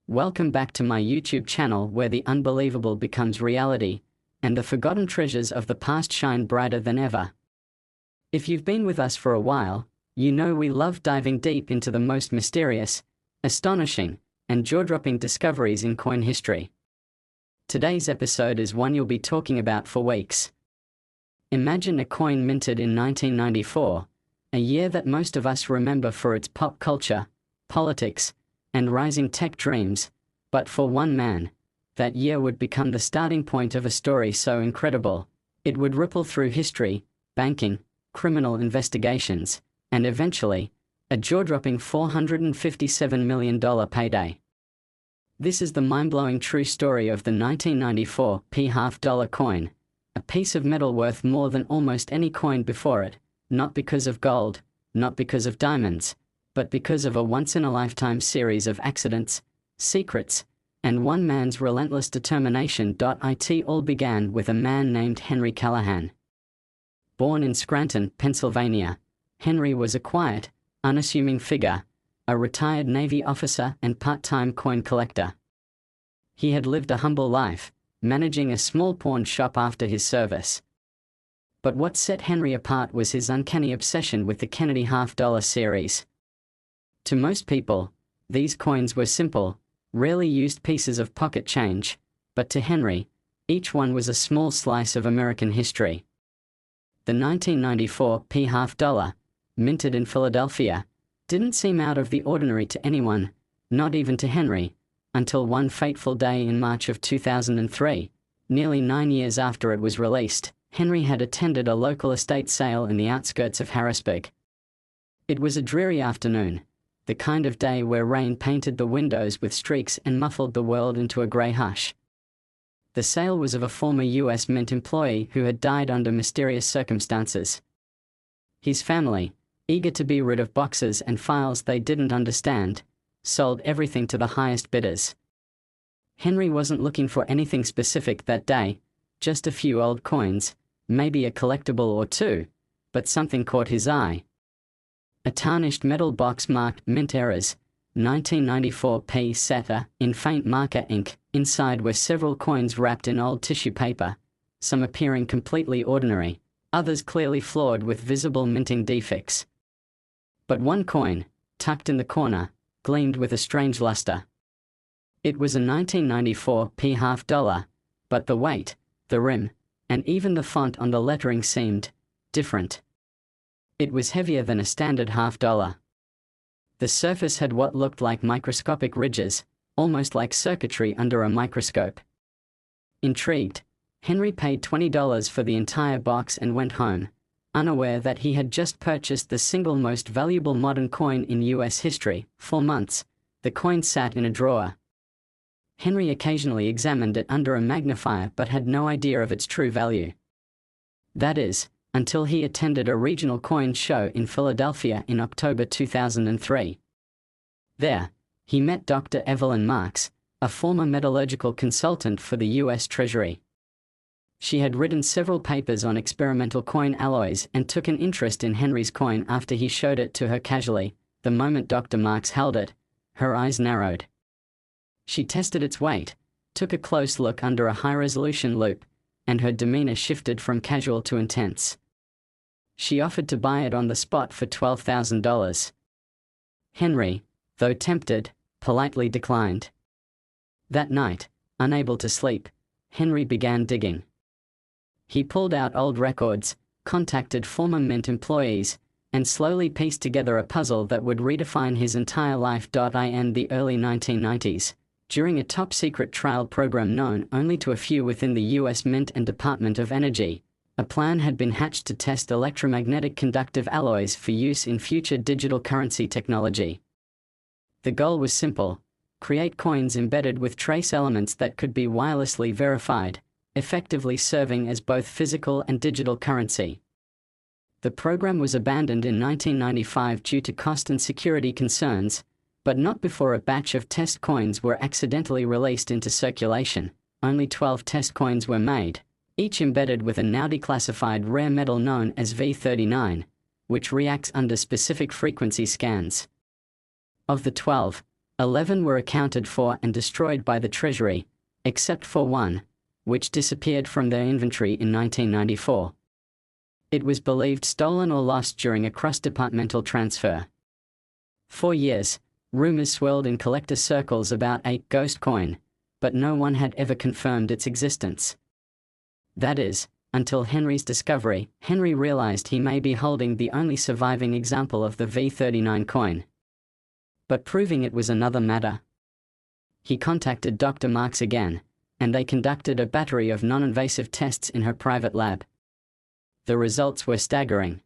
Welcome back to my YouTube channel where the unbelievable becomes reality, and the forgotten treasures of the past shine brighter than ever. If you've been with us for a while, you know we love diving deep into the most mysterious, astonishing, and jaw-dropping discoveries in coin history. Today's episode is one you'll be talking about for weeks. Imagine a coin minted in 1994, a year that most of us remember for its pop culture, politics, and rising tech dreams, but for one man, that year would become the starting point of a story so incredible, it would ripple through history, banking, criminal investigations, and eventually, a jaw-dropping $457 million payday. This is the mind-blowing true story of the 1994 $half coin, a piece of metal worth more than almost any coin before it, not because of gold, not because of diamonds, but because of a once-in-a-lifetime series of accidents, secrets, and one man's relentless determination. It all began with a man named Henry Callahan. Born in Scranton, Pennsylvania, Henry was a quiet, unassuming figure, a retired Navy officer and part-time coin collector. He had lived a humble life, managing a small pawn shop after his service. But what set Henry apart was his uncanny obsession with the Kennedy half-dollar series. To most people, these coins were simple, rarely used pieces of pocket change, but to Henry, each one was a small slice of American history. The 1994 $half, minted in Philadelphia, didn't seem out of the ordinary to anyone, not even to Henry, until one fateful day in March of 2003, nearly 9 years after it was released. Henry had attended a local estate sale in the outskirts of Harrisburg. It was a dreary afternoon, the kind of day where rain painted the windows with streaks and muffled the world into a grey hush. The sale was of a former U.S. Mint employee who had died under mysterious circumstances. His family, eager to be rid of boxes and files they didn't understand, sold everything to the highest bidders. Henry wasn't looking for anything specific that day, just a few old coins, maybe a collectible or two, but something caught his eye. A tarnished metal box marked Mint Errors, 1994 P. Seta, in faint marker ink. Inside were several coins wrapped in old tissue paper, some appearing completely ordinary, others clearly flawed with visible minting defects. But one coin, tucked in the corner, gleamed with a strange luster. It was a 1994 $half, but the weight, the rim, and even the font on the lettering seemed different. It was heavier than a standard $half. The surface had what looked like microscopic ridges, almost like circuitry under a microscope. Intrigued, Henry paid $20 for the entire box and went home, unaware that he had just purchased the single most valuable modern coin in U.S. history. For months, the coin sat in a drawer. Henry occasionally examined it under a magnifier but had no idea of its true value. That is, until he attended a regional coin show in Philadelphia in October 2003. There, he met Dr. Evelyn Marks, a former metallurgical consultant for the U.S. Treasury. She had written several papers on experimental coin alloys and took an interest in Henry's coin after he showed it to her casually. The moment Dr. Marks held it, her eyes narrowed. She tested its weight, took a close look under a high-resolution loupe, and her demeanor shifted from casual to intense. She offered to buy it on the spot for $12,000. Henry, though tempted, politely declined. That night, unable to sleep, Henry began digging. He pulled out old records, contacted former Mint employees, and slowly pieced together a puzzle that would redefine his entire life. In the early 1990s, during a top-secret trial program known only to a few within the U.S. Mint and Department of Energy, a plan had been hatched to test electromagnetic conductive alloys for use in future digital currency technology. The goal was simple: create coins embedded with trace elements that could be wirelessly verified, effectively serving as both physical and digital currency. The program was abandoned in 1995 due to cost and security concerns, but not before a batch of test coins were accidentally released into circulation. Only 12 test coins were made, each embedded with a now declassified rare metal known as V39, which reacts under specific frequency scans. Of the 12, 11 were accounted for and destroyed by the Treasury, except for one, which disappeared from their inventory in 1994. It was believed stolen or lost during a cross-departmental transfer. For years, rumors swirled in collector circles about a ghost coin, but no one had ever confirmed its existence. That is, until Henry's discovery. Henry realized he may be holding the only surviving example of the V39 coin. But proving it was another matter. He contacted Dr. Marks again, and they conducted a battery of non-invasive tests in her private lab. The results were staggering.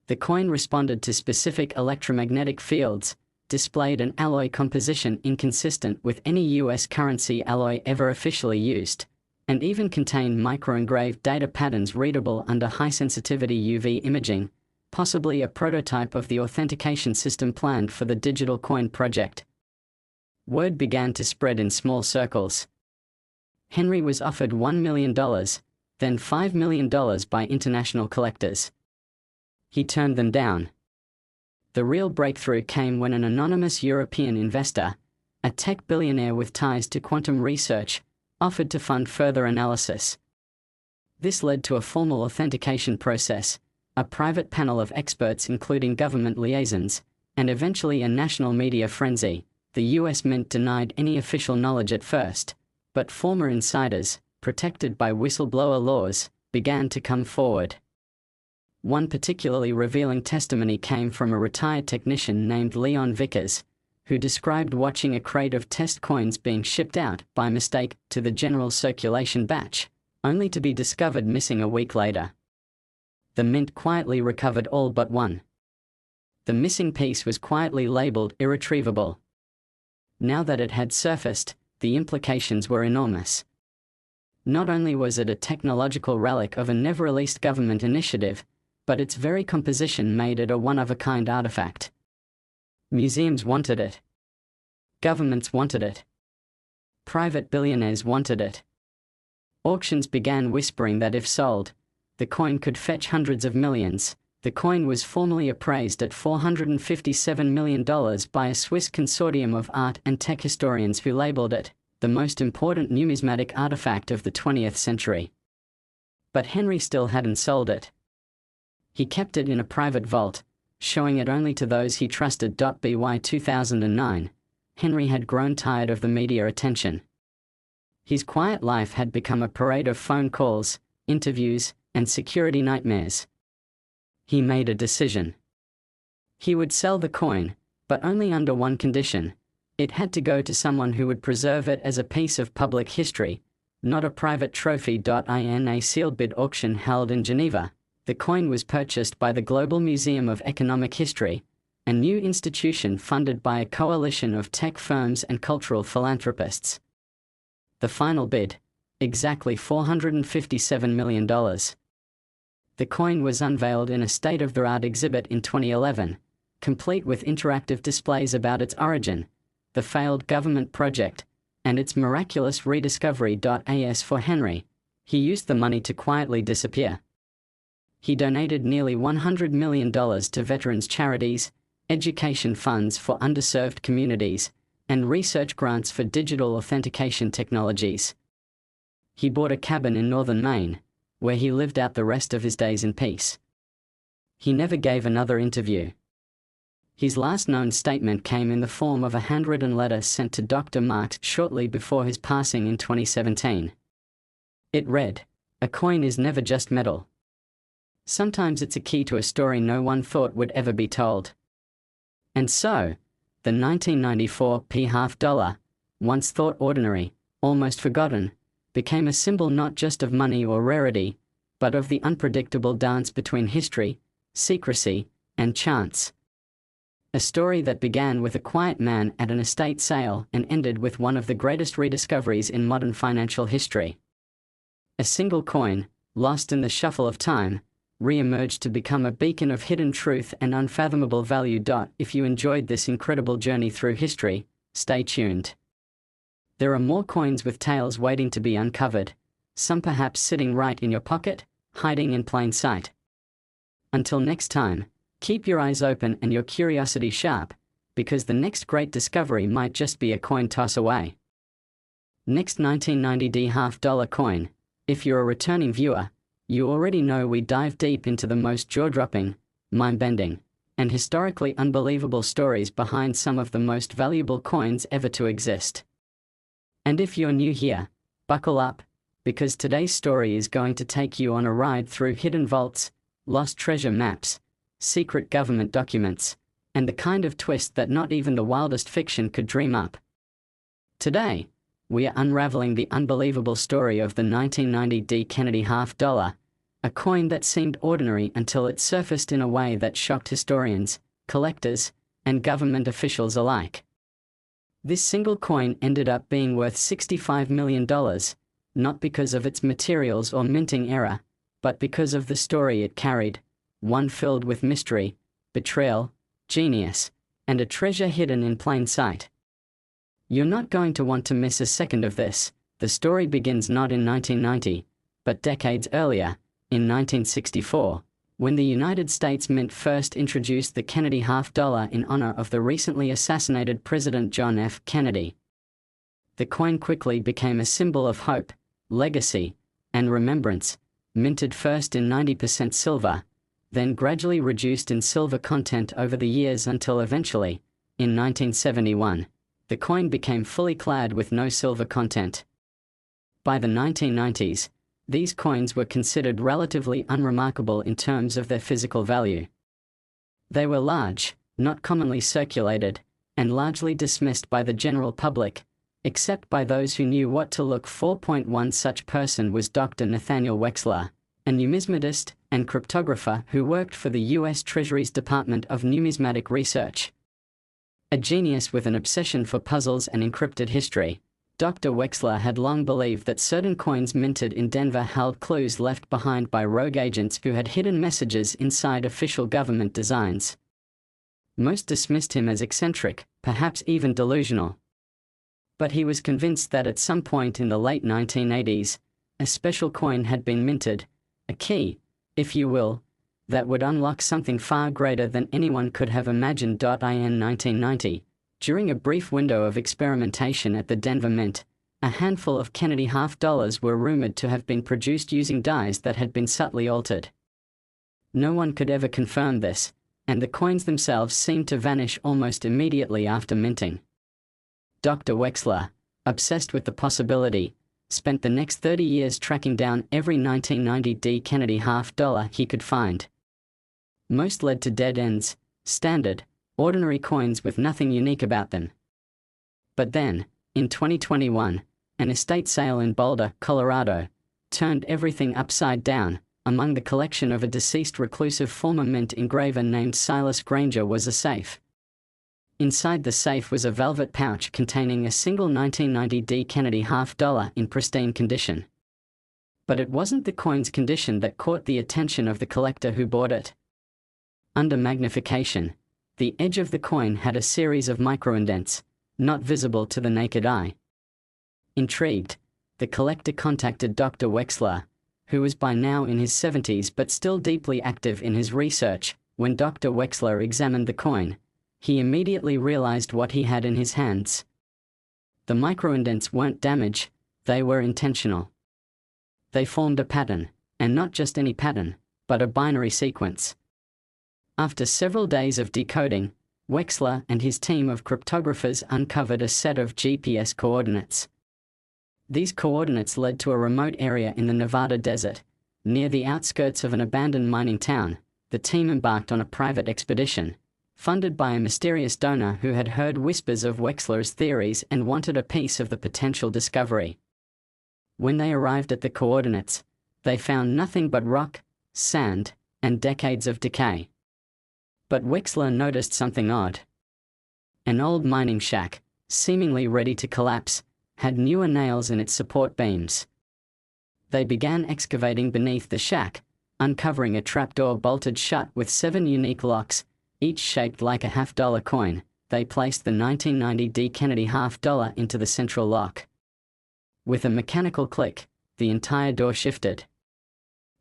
The coin responded to specific electromagnetic fields, displayed an alloy composition inconsistent with any US currency alloy ever officially used, and even contained microengraved data patterns readable under high-sensitivity UV imaging, possibly a prototype of the authentication system planned for the digital coin project. Word began to spread in small circles. Henry was offered $1 million, then $5 million by international collectors. He turned them down. The real breakthrough came when an anonymous European investor, a tech billionaire with ties to quantum research, offered to fund further analysis. This led to a formal authentication process, a private panel of experts including government liaisons, and eventually a national media frenzy. The US Mint denied any official knowledge at first, but former insiders, protected by whistleblower laws, began to come forward. One particularly revealing testimony came from a retired technician named Leon Vickers, who described watching a crate of test coins being shipped out by mistake to the general circulation batch, only to be discovered missing a week later. The Mint quietly recovered all but one. The missing piece was quietly labeled irretrievable. Now that it had surfaced, the implications were enormous. Not only was it a technological relic of a never-released government initiative, but its very composition made it a one-of-a-kind artifact. Museums wanted it. Governments wanted it. Private billionaires wanted it. Auctions began whispering that if sold, the coin could fetch hundreds of millions. The coin was formally appraised at $457 million by a Swiss consortium of art and tech historians who labeled it the most important numismatic artifact of the 20th century. But Henry still hadn't sold it. He kept it in a private vault, showing it only to those he trusted. By 2009, Henry had grown tired of the media attention. His quiet life had become a parade of phone calls, interviews, and security nightmares. He made a decision. He would sell the coin, but only under one condition. It had to go to someone who would preserve it as a piece of public history, not a private trophy. In a sealed bid auction held in Geneva, the coin was purchased by the Global Museum of Economic History, a new institution funded by a coalition of tech firms and cultural philanthropists. The final bid, exactly $457 million. The coin was unveiled in a state-of-the-art exhibit in 2011, complete with interactive displays about its origin, the failed government project, and its miraculous rediscovery. As for Henry, he used the money to quietly disappear. He donated nearly $100 million to veterans charities, education funds for underserved communities, and research grants for digital authentication technologies. He bought a cabin in northern Maine, where he lived out the rest of his days in peace. He never gave another interview. His last known statement came in the form of a handwritten letter sent to Dr. Marks shortly before his passing in 2017. It read, "A coin is never just metal. Sometimes it's a key to a story no one thought would ever be told." And so, the 1994 half dollar, once thought ordinary, almost forgotten, became a symbol not just of money or rarity, but of the unpredictable dance between history, secrecy, and chance. A story that began with a quiet man at an estate sale and ended with one of the greatest rediscoveries in modern financial history. A single coin, lost in the shuffle of time, re-emerged to become a beacon of hidden truth and unfathomable value. If you enjoyed this incredible journey through history, stay tuned. There are more coins with tales waiting to be uncovered, some perhaps sitting right in your pocket, hiding in plain sight. Until next time, keep your eyes open and your curiosity sharp, because the next great discovery might just be a coin toss away. Next 1990D half-dollar coin. If you're a returning viewer, you already know we dive deep into the most jaw-dropping, mind-bending, and historically unbelievable stories behind some of the most valuable coins ever to exist. And if you're new here, buckle up, because today's story is going to take you on a ride through hidden vaults, lost treasure maps, secret government documents, and the kind of twist that not even the wildest fiction could dream up. Today, we are unraveling the unbelievable story of the 1990D Kennedy half-dollar, a coin that seemed ordinary until it surfaced in a way that shocked historians, collectors, and government officials alike. This single coin ended up being worth $65 million, not because of its materials or minting error, but because of the story it carried, one filled with mystery, betrayal, genius, and a treasure hidden in plain sight. You're not going to want to miss a second of this. The story begins not in 1990, but decades earlier, in 1964, when the United States Mint first introduced the Kennedy half-dollar in honor of the recently assassinated President John F. Kennedy. The coin quickly became a symbol of hope, legacy, and remembrance, minted first in 90% silver, then gradually reduced in silver content over the years until eventually, in 1971, the coin became fully clad with no silver content. By the 1990s, these coins were considered relatively unremarkable in terms of their physical value. They were large, not commonly circulated, and largely dismissed by the general public, except by those who knew what to look for. One such person was Dr. Nathaniel Wexler, a numismatist and cryptographer who worked for the U.S. Treasury's Department of Numismatic Research. A genius with an obsession for puzzles and encrypted history, Dr. Wexler had long believed that certain coins minted in Denver held clues left behind by rogue agents who had hidden messages inside official government designs. Most dismissed him as eccentric, perhaps even delusional. But he was convinced that at some point in the late 1980s, a special coin had been minted, a key, if you will, that would unlock something far greater than anyone could have imagined. In 1990, during a brief window of experimentation at the Denver Mint, a handful of Kennedy half-dollars were rumored to have been produced using dies that had been subtly altered. No one could ever confirm this, and the coins themselves seemed to vanish almost immediately after minting. Dr. Wexler, obsessed with the possibility, spent the next 30 years tracking down every 1990D Kennedy half-dollar he could find. Most led to dead ends, standard, ordinary coins with nothing unique about them. But then, in 2021, an estate sale in Boulder, Colorado, turned everything upside down. Among the collection of a deceased reclusive former mint engraver named Silas Granger was a safe. Inside the safe was a velvet pouch containing a single 1990D Kennedy half-dollar in pristine condition. But it wasn't the coin's condition that caught the attention of the collector who bought it. Under magnification, the edge of the coin had a series of microindents, not visible to the naked eye. Intrigued, the collector contacted Dr. Wexler, who was by now in his 70s but still deeply active in his research. When Dr. Wexler examined the coin, he immediately realized what he had in his hands. The microindents weren't damage, they were intentional. They formed a pattern, and not just any pattern, but a binary sequence. After several days of decoding, Wexler and his team of cryptographers uncovered a set of GPS coordinates. These coordinates led to a remote area in the Nevada desert, near the outskirts of an abandoned mining town. The team embarked on a private expedition, funded by a mysterious donor who had heard whispers of Wexler's theories and wanted a piece of the potential discovery. When they arrived at the coordinates, they found nothing but rock, sand, and decades of decay. But Wexler noticed something odd. An old mining shack, seemingly ready to collapse, had newer nails in its support beams. They began excavating beneath the shack, uncovering a trapdoor bolted shut with 7 unique locks, each shaped like a half-dollar coin. They placed the 1990D Kennedy half-dollar into the central lock. With a mechanical click, the entire door shifted.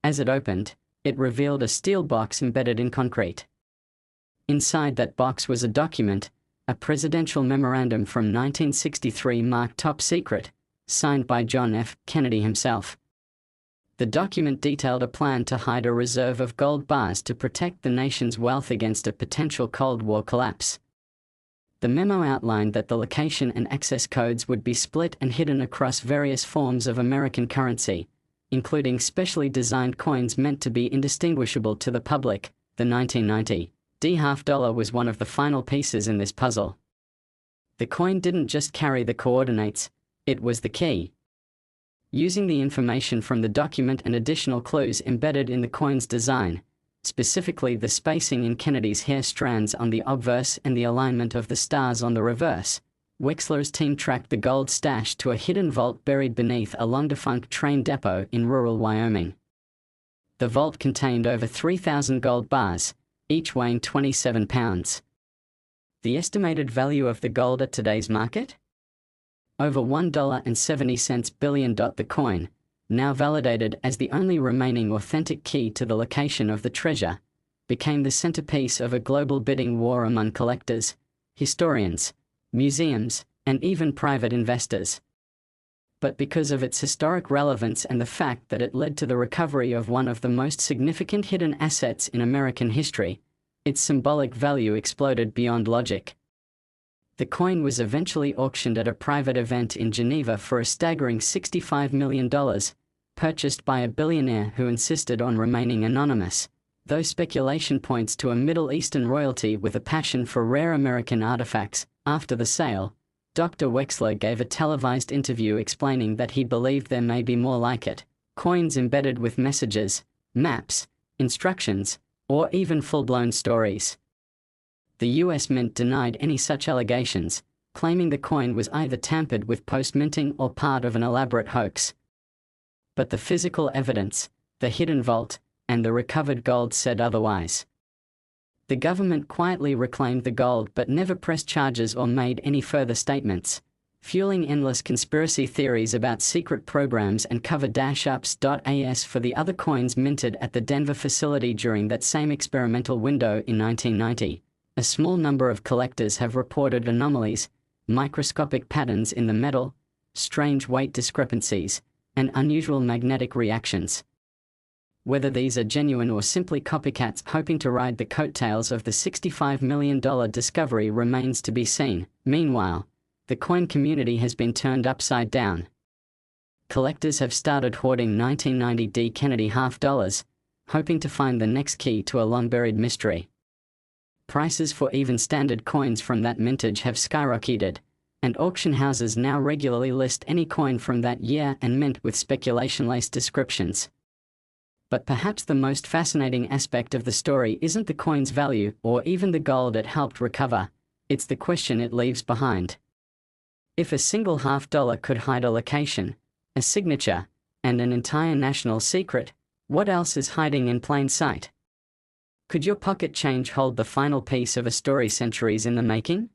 As it opened, it revealed a steel box embedded in concrete. Inside that box was a document, a presidential memorandum from 1963 marked top secret, signed by John F. Kennedy himself. The document detailed a plan to hide a reserve of gold bars to protect the nation's wealth against a potential Cold War collapse. The memo outlined that the location and access codes would be split and hidden across various forms of American currency, including specially designed coins meant to be indistinguishable to the public. The 1990 $half was one of the final pieces in this puzzle. The coin didn't just carry the coordinates, it was the key. Using the information from the document and additional clues embedded in the coin's design, specifically the spacing in Kennedy's hair strands on the obverse and the alignment of the stars on the reverse, Wexler's team tracked the gold stash to a hidden vault buried beneath a long-defunct train depot in rural Wyoming. The vault contained over 3,000 gold bars, each weighing 27 pounds. The estimated value of the gold at today's market? Over $1.70 billion. The coin, now validated as the only remaining authentic key to the location of the treasure, became the centerpiece of a global bidding war among collectors, historians, museums, and even private investors. But because of its historic relevance and the fact that it led to the recovery of one of the most significant hidden assets in American history, its symbolic value exploded beyond logic. The coin was eventually auctioned at a private event in Geneva for a staggering $65 million, purchased by a billionaire who insisted on remaining anonymous, though speculation points to a Middle Eastern royalty with a passion for rare American artifacts. After the sale, Dr. Wexler gave a televised interview explaining that he believed there may be more like it, coins embedded with messages, maps, instructions, or even full-blown stories. The US Mint denied any such allegations, claiming the coin was either tampered with post-minting or part of an elaborate hoax. But the physical evidence, the hidden vault, and the recovered gold said otherwise. The government quietly reclaimed the gold but never pressed charges or made any further statements, fueling endless conspiracy theories about secret programs and cover-ups. For the other coins minted at the Denver facility during that same experimental window in 1990, a small number of collectors have reported anomalies, microscopic patterns in the metal, strange weight discrepancies, and unusual magnetic reactions. Whether these are genuine or simply copycats hoping to ride the coattails of the $65 million discovery remains to be seen. Meanwhile, the coin community has been turned upside down. Collectors have started hoarding 1990 Kennedy $half, hoping to find the next key to a long-buried mystery. Prices for even standard coins from that mintage have skyrocketed, and auction houses now regularly list any coin from that year and mint with speculation-laced descriptions. But perhaps the most fascinating aspect of the story isn't the coin's value or even the gold it helped recover, it's the question it leaves behind. If a single $half could hide a location, a signature, and an entire national secret, what else is hiding in plain sight? Could your pocket change hold the final piece of a story centuries in the making?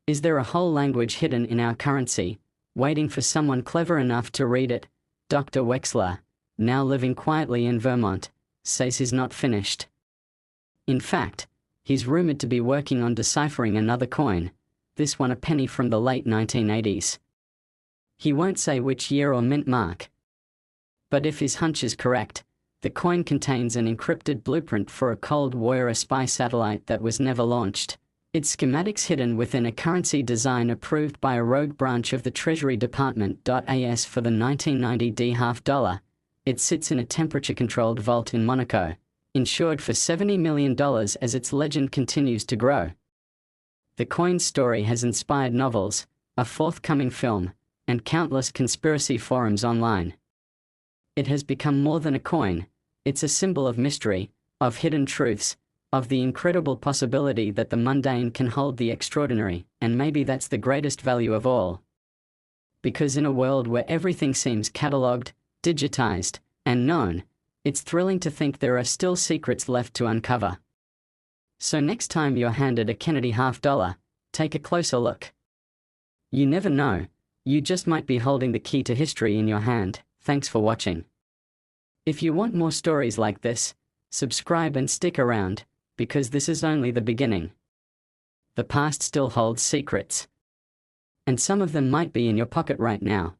Is there a whole language hidden in our currency, waiting for someone clever enough to read it? Dr. Wexler, now living quietly in Vermont, says he's not finished. In fact, he's rumored to be working on deciphering another coin, this one a penny from the late 1980s. He won't say which year or mint mark. But if his hunch is correct, the coin contains an encrypted blueprint for a Cold War spy satellite that was never launched. Its schematics hidden within a currency design approved by a rogue branch of the Treasury Department. As for the 1990 $half, it sits in a temperature-controlled vault in Monaco, insured for $70 million as its legend continues to grow. The coin's story has inspired novels, a forthcoming film, and countless conspiracy forums online. It has become more than a coin, it's a symbol of mystery, of hidden truths, of the incredible possibility that the mundane can hold the extraordinary, and maybe that's the greatest value of all. Because in a world where everything seems catalogued, digitized, and known, it's thrilling to think there are still secrets left to uncover. So next time you're handed a Kennedy $half, take a closer look. You never know, you just might be holding the key to history in your hand. Thanks for watching. If you want more stories like this, subscribe and stick around, because this is only the beginning. the past still holds secrets. And some of them might be in your pocket right now.